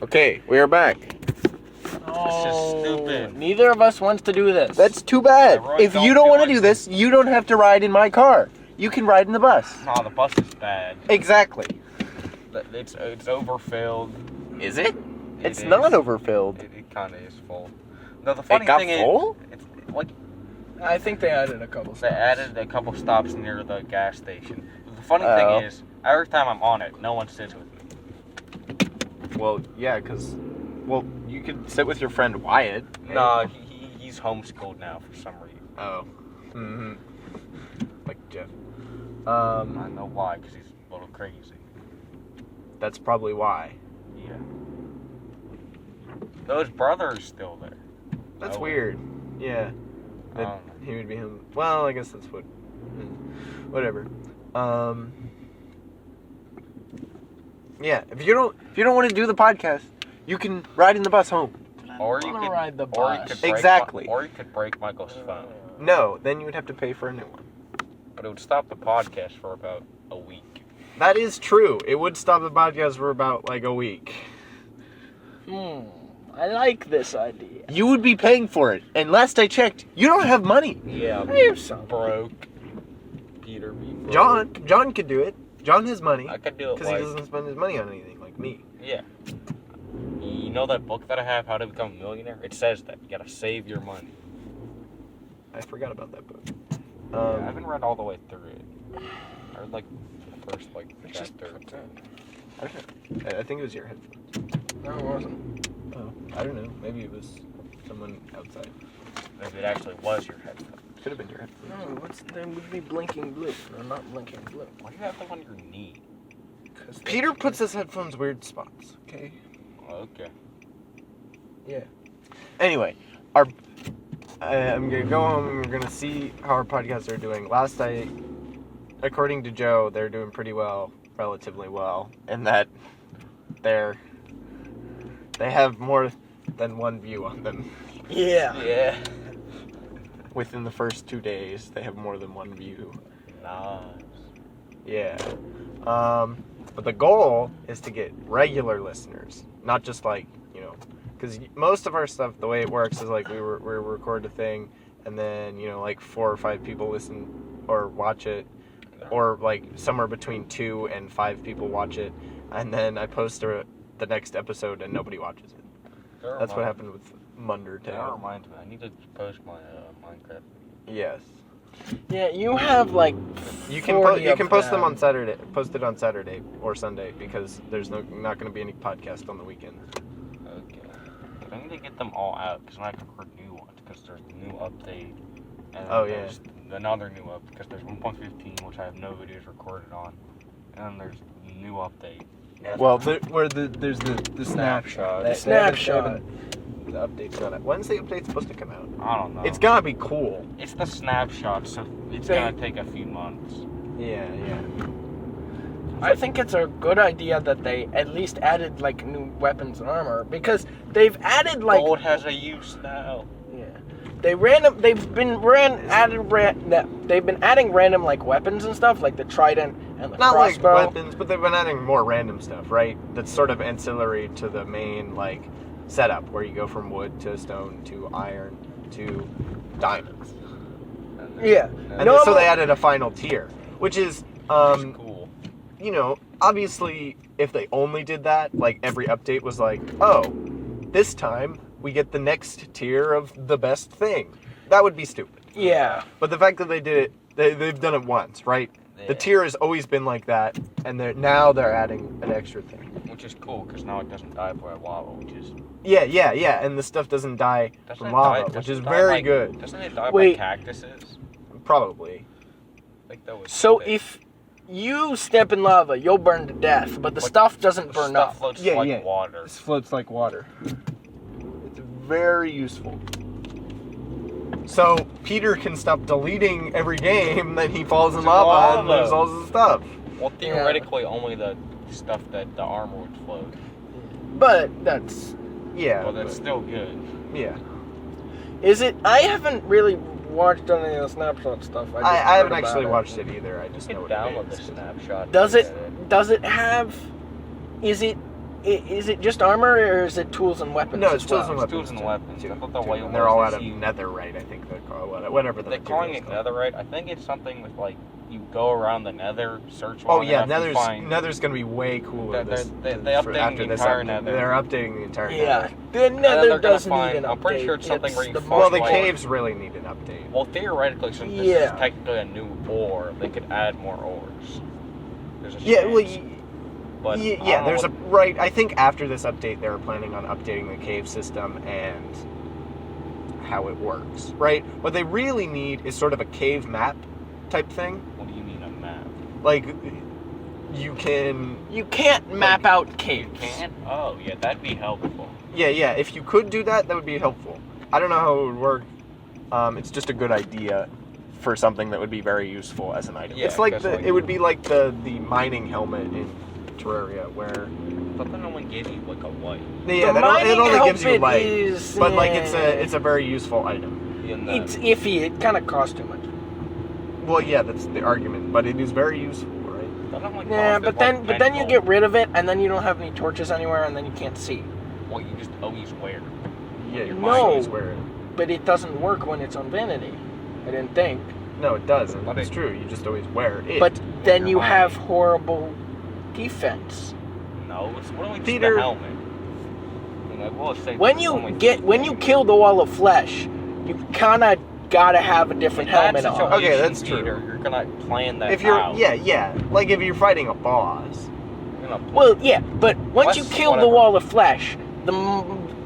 Okay, we are back. This is stupid. Neither of us wants to do this. That's too bad. I really If you don't don't feel want to like do this, you don't have to ride in my car. You can ride in the bus. No, the bus is bad. Exactly. It's overfilled. Is it? It's is. not overfilled. It kind of is full. No, the funny It got thing full? is, it's like I think they added a couple they stops. added a couple stops near the gas station. The funny Oh. thing is, every time I'm on it, no one sits with me. Well, yeah, because... Well, you could sit with your friend Wyatt. No, he's homeschooled now for some reason. Oh. Mm-hmm. Like Jeff. I know why, because he's a little crazy. That's probably why. Yeah. Those brothers still there. That's Oh. weird. Yeah. I That don't know. he would be him. Well, I guess that's what... Whatever. Yeah, if you don't want to do the podcast, you can ride in the bus home. Or you wanna could ride the or you bus. could break Exactly. Or you could break Michael's phone. No, then you would have to pay for a new one. But it would stop the podcast for about a week. That is true. It would stop the podcast for about like a week. I like this idea. You would be paying for it. And last I checked, you don't have money. Yeah, Here's something. broke. Peter be broke. John could do it. John has money. I could do it Because he like, doesn't spend his money on anything like me. yeah. You know that book that I have, How to Become a Millionaire? It says that. You gotta save your money. I forgot about that book. I haven't read all the way through it. I read like the first chapter. I think it was your headphones. No, it wasn't. Oh, I don't know. Maybe it was someone outside. Maybe it actually was your headphone. Could have been your headphones. No, they would be blinking blue. They're not blinking blue. Why do you have them on your knee? Peter puts his headphones weird spots. Okay. Okay. Yeah. Anyway, I'm gonna go home and we're gonna see how our podcasts are doing. According to Joe, they're doing pretty well, relatively well, and that they have more than one view on them. Yeah. Yeah. Within the first 2 days, they have more than one view. Nice. Yeah. But the goal is to get regular listeners, not just like, because most of our stuff, the way it works is like we record a thing, and then, like 4 or 5 people listen or watch it, or like somewhere between 2 and 5 people watch it, and then I post the next episode and nobody watches it. That's what happened with Munder That Town. reminds me. I need to post my Minecraft. Yes. Yeah, you have like You can 40 of post them on Saturday. Post it on Saturday or Sunday because there's not going to be any podcast on the weekend. Okay. I need to get them all out because I can record new ones because there's a new update. And there's another new update because there's 1.15 which I have no videos recorded on. And then there's a new update. Well, there's the snapshot. The snapshot. The update's gonna. When's the update supposed to come out? I don't know. It's gonna be cool. It's the snapshot, so it's gonna take a few months. Yeah. I think it's a good idea that they at least added like new weapons and armor because they've added like Gold has a use now. yeah. They've been adding random like weapons and stuff like the trident and the Not crossbow. like weapons, but they've been adding more random stuff, right? That's sort of ancillary to the main like setup where you go from wood to stone to iron to diamonds. Yeah. And so they added a final tier, which is Cool. Obviously if they only did that, like every update was like, oh, this time we get the next tier of the best thing. That would be stupid. Yeah. But the fact that they did it, they've done it once, right? Yeah. The tier has always been like that, and now they're adding an extra thing. Which is cool because now it doesn't die by lava, which is Yeah, and the stuff doesn't die from lava, which is very good. Doesn't it die Wait. by cactuses? Probably. I think that was So if you step in lava, you'll burn to death, but the stuff doesn't burn stuff up. floats Yeah, like yeah. water. This floats like water. It's very useful. So Peter can stop deleting every game that he falls in lava and loses all his stuff. Well, theoretically, only the stuff that the armor would float. But that's Yeah. Well, that's still good. Yeah. is it? I haven't really watched any of the snapshot stuff. I just haven't heard about actually it. watched it either. I You just can know what download it the is. snapshot. Does and it? get Does it have? Is it is it just armor, or is it tools and weapons? No, it's as tools well? and weapons. Tools and weapons. I thought the too. way And it they're was all is out of you- netherite, I think they're called. Whatever the They're calling it material's called. netherite. I think it's something with like you go around the nether, search Oh long yeah, enough, you find. Nether's gonna be way cooler. They for updating after the this entire update. nether. They're updating the entire Yeah, nether. the And then nether they're gonna doesn't need find. an update. I'm pretty sure it's something where you the find, Well, the like- caves really need an update. Well, theoretically, since this Yeah. is technically a new ore, they could add more ores. There's a Yeah, well, chance. But I yeah. don't know There's a what- right. I think after this update, they're planning on updating the cave system and how it works. Right. What they really need is sort of a cave map type thing. What do you mean a map? Like you can. You can't map out You caves. can't? Oh, yeah, that'd be helpful. Yeah. If you could do that, that would be helpful. I don't know how it would work. It's just a good idea for something that would be very useful as an item. Yeah, it's like because, like- it would be like the mining helmet in Terraria, where But then only give you like a white. yeah, The it mining only gives you helmet light, is, but like eh, it's a very useful item. And It's iffy. It kind of costs too much. Well, yeah, that's the argument, but it is very useful, right? Yeah, but then you get rid of it, and then you don't have any torches anywhere, and then you can't see. What you just always wear. Yeah, your No. mind is where. But it doesn't work when it's on vanity. I didn't think. No, it doesn't. But It's true. You just always wear it. But then Your you mind. have horrible defense. No, it's only just Peter- the helmet. And I will say When it's only you just kill the wall of flesh, you kind of gotta have a different in that helmet on. situation, Okay, that's true. Peter, you're gonna plan that if you're out. yeah, like if you're fighting a boss. You're gonna plan- Well, yeah, but once you Less- kill the whatever. wall of flesh, the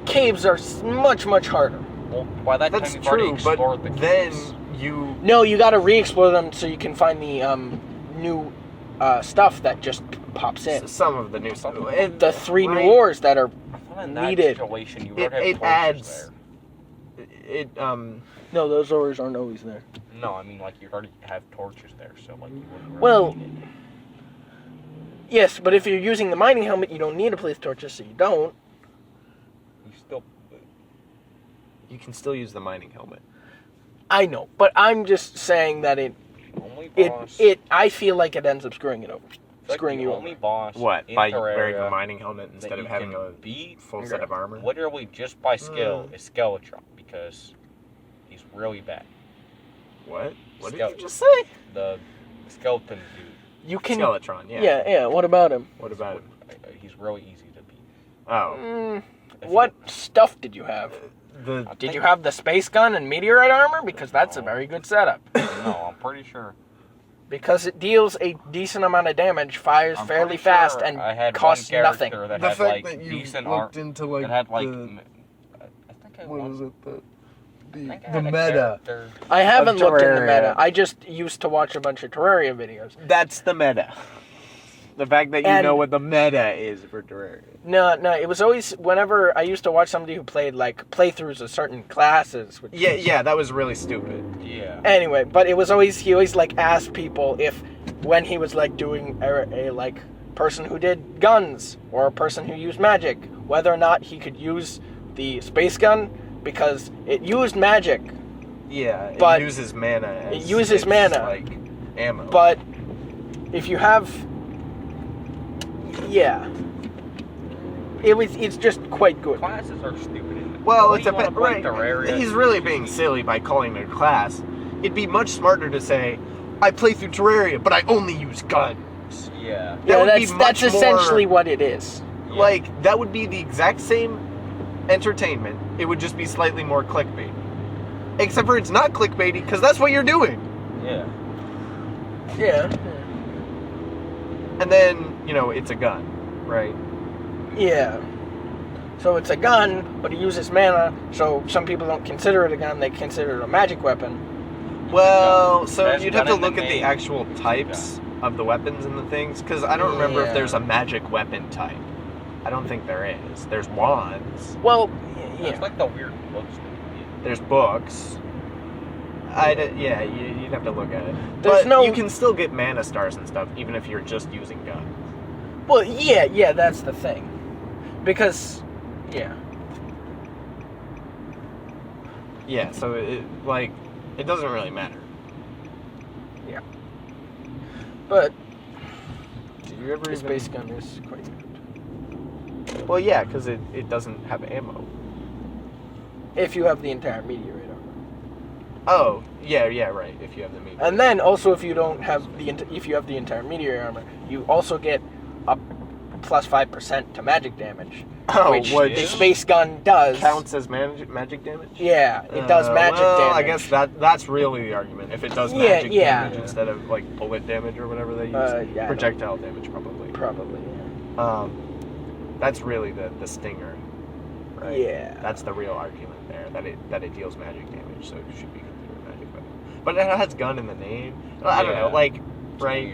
caves are much harder. well, by that That's time you've already true, but explored the then caves. you. No, you gotta re-explore them so you can find the new stuff that just pops in. Some of the new stuff. The three Right. new ores that are I thought in that needed. situation you It- would have it torches adds- there. It no, those ores aren't always there. No, I mean like you already have torches there, so like you wouldn't really Well, need it. Yes, but if you're using the mining helmet, you don't need to place torches, so you don't. You still. you can still use the mining helmet. I know, but I'm just saying that Only boss. I feel like it ends up screwing it over. It's like Screwing the you only over. boss. What? in By Terraria wearing the mining helmet that instead of you having can a beat full set of armor? literally just by skill is Skeletron because he's really bad. What? What did Skele- you just say? The skeleton dude. You can. Skeletron, yeah. Yeah. What about him? What about it? He's really easy to beat. Oh. If What stuff did you have? The Did you have the space gun and meteorite armor? Because that's a very good setup. No, I'm pretty sure. Because it deals a decent amount of damage, fires I'm fairly pretty sure fast, and I had costs one nothing. character that the had fact like that you decent looked art. into like That had like. the, I think I what won- was it I the think I the had a meta. character- I haven't looked in the Terraria. meta. I just used to watch a bunch of Terraria videos. That's the meta. The fact that you And- know what the meta is for Terraria. No, it was always whenever I used to watch somebody who played like playthroughs of certain classes. Which, Yeah, that was really stupid. Yeah. Anyway, but it was always he always like asked people if when he was like doing a like person who did guns or a person who used magic, whether or not he could use the space gun because it used magic, Yeah, it But uses mana. it uses mana. like ammo. but if you have, yeah, it's just quite good. Classes are stupid. Isn't it? well, Why it's do a you wanna bit play right. Terraria? He's really being silly by calling it a class. It'd be much smarter to say, "I play through Terraria, but I only use guns." Yeah. Yeah, would be that's much more- essentially what it is. Yeah. Like that would be the exact same entertainment. It would just be slightly more clickbait. Except for it's not clickbaity because that's what you're doing. Yeah. Yeah, And then it's a gun, right? yeah. So it's a gun, but it uses mana. So some people don't consider it a gun; they consider it a magic weapon. Well, so There's you'd have to gun in the look at the name. actual types of the weapons and the things, because I don't remember if Yeah. there's a magic weapon type. I don't think there is. There's wands. Well, It's yeah. like the weird books that you get. There's books. You'd have to look at it. There's But no- you can still get mana stars and stuff, even if you're just using guns. Well, yeah. That's the thing, because, yeah. Yeah, so it doesn't really matter. But Did you ever the even... space gun is quite good. Well, yeah, because it doesn't have ammo. If you have the entire meteorite armor. Oh, yeah, right. If you have the meteorite. And then also if you don't have if you have the entire meteorite armor, you also get a plus 5% to magic damage. Oh, which which the space gun does. Counts as magic damage? Yeah, it does magic damage. I guess that's really the argument. If it does magic damage instead of like bullet damage or whatever they use, projectile damage probably. Probably, yeah. That's really the stinger, right? Yeah. That's the real argument there, that it deals magic damage, so it should be considered a magic weapon. But it has gun in the name. I don't know, like, right?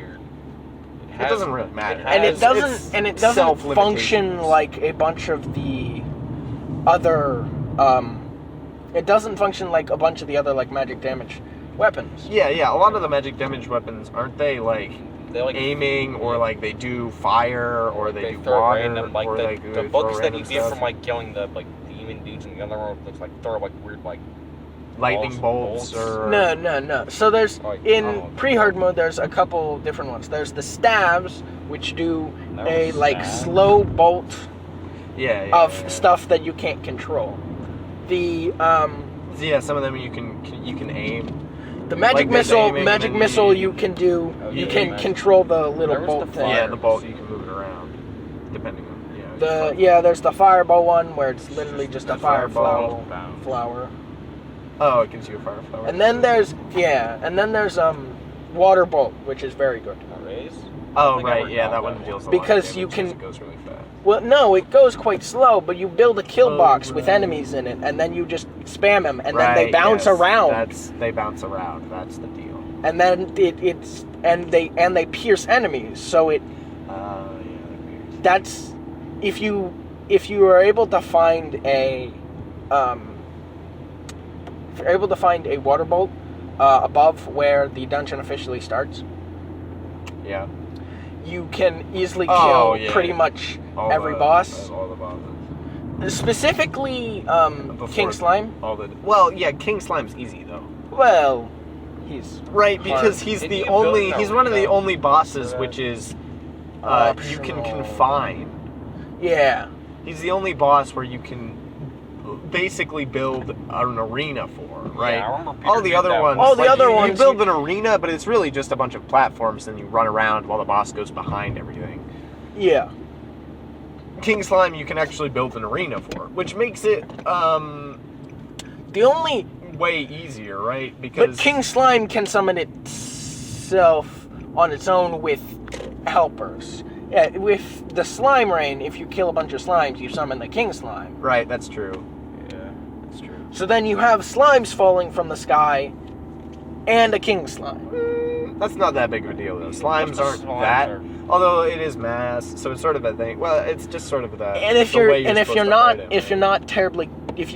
It doesn't really matter. And it doesn't function like a bunch of the other it doesn't function like a bunch of the other like magic damage weapons. Yeah, a lot of the magic damage weapons, aren't they like aiming, or like they do fire, or they do water, random, like or the books that you get from like killing the like demon dudes in the other world, looks like throw like weird like lightning bolts or no. So there's in pre-hard mode there's a couple different ones. There's the stabs, which do a like slow bolt of stuff that you can't control. The some of them you can aim. The magic missile you can do. You can control the little bolt thing. Yeah, the bolt you can move it around depending on there's the fireball one where it's literally just a fireball flower. Oh, it gives you a fire flower. And then there's water bolt, which is very good. Oh right, that one deals a lot of damage you can. It goes really fast. Well, no, it goes quite slow, but you build a kill box with enemies in it, and then you just spam them, and then they bounce around. They bounce around. That's the deal. And then they pierce enemies, so it. That's if you are able to find a water bolt above where the dungeon officially starts. Yeah. You can easily kill pretty much every boss. All the bosses. Specifically, King Slime. King Slime's easy though. Well, he's because he's one of the only bosses which is you can confine. Yeah. He's the only boss where you can basically build an arena for, right? Yeah, all the other ones, you build an arena, but it's really just a bunch of platforms, and you run around while the boss goes behind everything. Yeah. King Slime, you can actually build an arena for, which makes it the only way easier, right? Because King Slime can summon itself on its own with helpers. Yeah, with the Slime Rain, if you kill a bunch of slimes, you summon the King Slime. Right, that's true. That's true. So then you have slimes falling from the sky and a King Slime. That's not that big of a deal, though. Slimes aren't that. Although it is mass, so it's sort of a thing. Well, it's just sort of that. And if you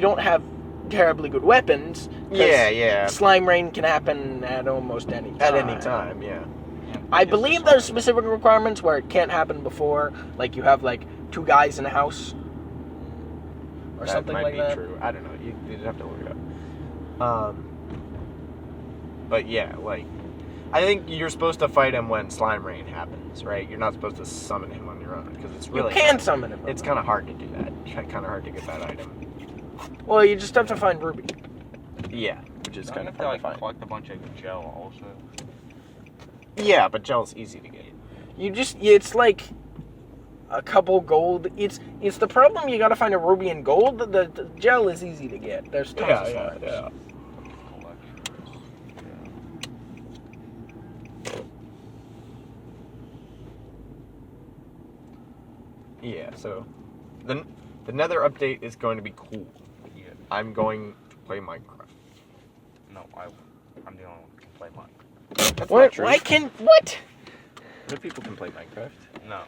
don't have terribly good weapons, Slime Rain can happen at almost any time. At any time, yeah. I believe there's specific requirements where it can't happen before, like you have like 2 guys in a house or something like that. That might be true. I don't know. You'd have to look it up. But yeah, like I think you're supposed to fight him when Slime Rain happens, right? You're not supposed to summon him on your own because it's really summon him. It's kind of hard to do that. Kind of hard to get that item. Well, you just have to find Ruby. Yeah, which is kind of hard to find. Collect a bunch of gel also. Yeah, but gel's easy to get. It's like a couple gold. It's the problem. You got to find a ruby and gold. The gel is easy to get. There's tons of slimes. Yeah. Yeah, so the Nether update is going to be cool. Yeah. I'm going to play Minecraft. No, I'm the only one who can play Minecraft. That's not true. What? Other people can play Minecraft. No.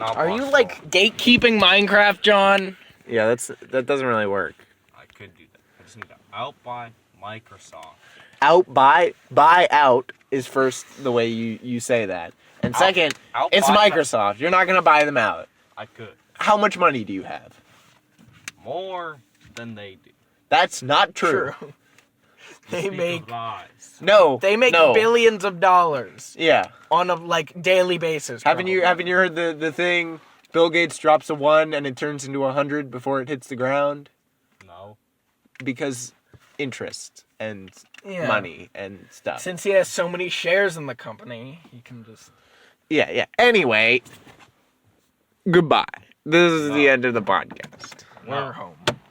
Are you like gatekeeping Minecraft, John? Yeah, that doesn't really work. I could do that. I just need to outbuy Microsoft. Buy out is first the way you say that. And second, it's Microsoft. You're not going to buy them out. I could. How much money do you have? More than they do. That's not true. They make billions of dollars. Yeah. On a daily basis. Haven't you heard the thing? Bill Gates drops a 1 and it turns into 100 before it hits the ground? No. Because interest and Yeah. money and stuff. Since he has so many shares in the company, he can just... Yeah. Anyway, goodbye. This is the end of the podcast. We're home.